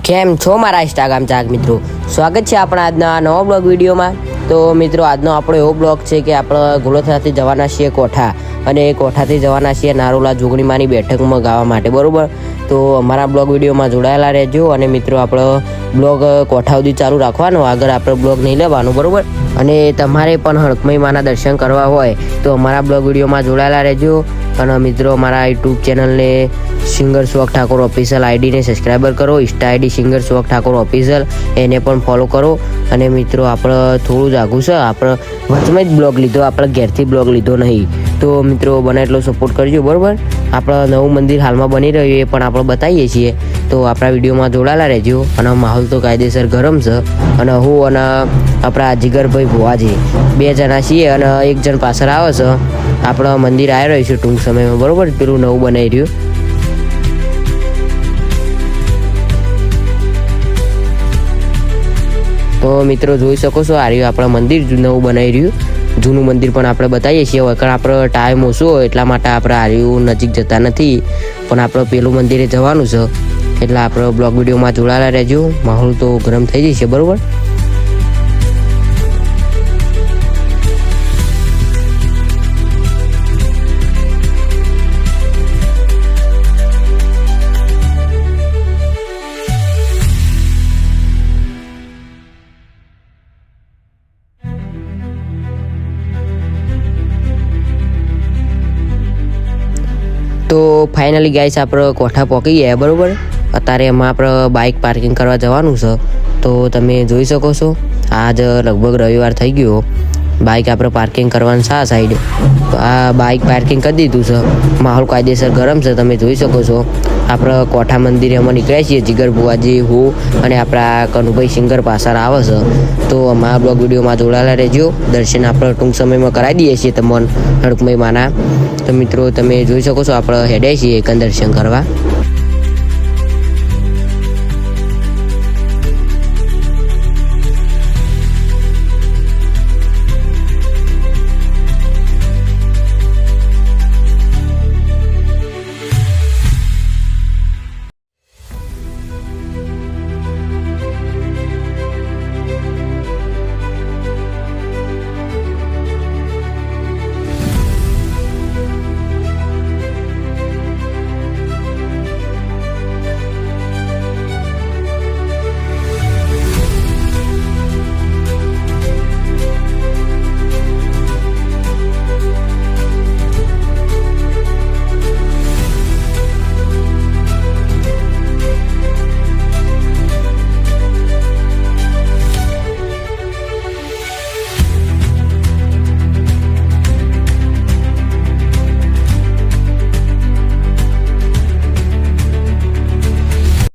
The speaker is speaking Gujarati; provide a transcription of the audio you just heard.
કેમ છો મારા ઇન્સ્ટાગ્રામ ચાક મિત્રો, સ્વાગત છે આપણા આજના નવા બ્લોગ વિડીયોમાં। તો મિત્રો આજનો આપણો એવો બ્લોગ છે કે આપણે ગોલોથરાથી જવાના છીએ કોઠા, અને કોઠાથી જવાના છીએ નારોલા જોગણીમાની બેઠકમાં ગાવા માટે, બરાબર। તો અમારા બ્લોગ વિડીયોમાં જોડાયેલા રહેજો, અને મિત્રો આપણો બ્લોગ કોઠા સુધી ચાલુ રાખવાનો, આગળ આપણે બ્લોગ નહીં લેવાનું, બરાબર। અને તમારે પણ હડકમઈ માના દર્શન કરવા હોય તો અમારા બ્લોગ વિડીયોમાં જોડાયેલા રહેજો। અને મિત્રો અમારા યુટ્યુબ ચેનલને સિંગર શોખ ઠાકોર ઓફિશિયલ આઈડીને સબસ્ક્રાઈબર કરો, ઇન્સ્ટા આઈડી સિંગર શોખ ઠાકોર ઓફિશિયલ એને પણ ફોલો કરો। અને મિત્રો આપણે થોડું જાગું છે, આપણે વચમાં જ બ્લોગ લીધો, આપણે ઘેરથી બ્લોગ લીધો નહીં, તો મિત્રો બને એટલો સપોર્ટ કરજો, બરાબર। આપણે નવું મંદિર હાલમાં બની રહ્યું એ પણ આપણે બતાવીએ છીએ, તો આપણા વિડીયોમાં જોડાયેલા રહેજો। અને માહોલ તો કાયદેસર ગરમ છે, અને હું અને આપણા જીગરભાઈ ભુવાજી 2 જણા છીએ, અને 1 જણ પાછળ આવે છે। આપણે મંદિર આવી રહ્યું છે ટૂંક સમયમાં, બરાબર, પેલું નવું બનાવી રહ્યું। તો મિત્રો જોઈ શકો છો, આ રહ્યું આપણા મંદિર નવું બનાવી રહ્યું, જૂનું મંદિર પણ આપણે બતાવીએ છીએ। કારણ આપણે ટાઈમ ઓછો હોય એટલા માટે આપણે આ રહ્યું નજીક જતા નથી, પણ આપણે પેલું મંદિરે જવાનું છે, એટલે આપણે બ્લોગ વિડીયોમાં જોડાયેલા રહેજો। માહોલ તો ગરમ થઈ જશે, બરાબર। તો ફાઇનલી ગાઈસ આપણે કોઠા પહોંચી ગયા, બરાબર। અત્યારે એમાં આપણે બાઇક પાર્કિંગ કરવા જવાનું છે, તો તમે જોઈ શકો છો આજ લગભગ રવિવાર થઈ ગયો, બાઇક આપણે પાર્કિંગ કરવાનું છે આ સાઈડ। તો આ બાઇક પાર્કિંગ કરી દીધું છે, માહોલ કાયદેસર ગરમ છે, તમે જોઈ શકો છો। આપણે કોઠા મંદિરે અમે નીકળ્યા છીએ, જીગર ભુવાજી, હું અને આપણા કનુભાઈ સિંગર પાછળ આવે છે। તો અમારા બ્લોગ વિડીયોમાં જોડાયેલા રહેજો, દર્શન આપણે ટૂંક સમયમાં કરાવી દઈએ છીએ તમને હડકમઈ માના। તો મિત્રો તમે જોઈ શકો છો આપણે હેડ્યા છીએ એકંદર દર્શન કરવા।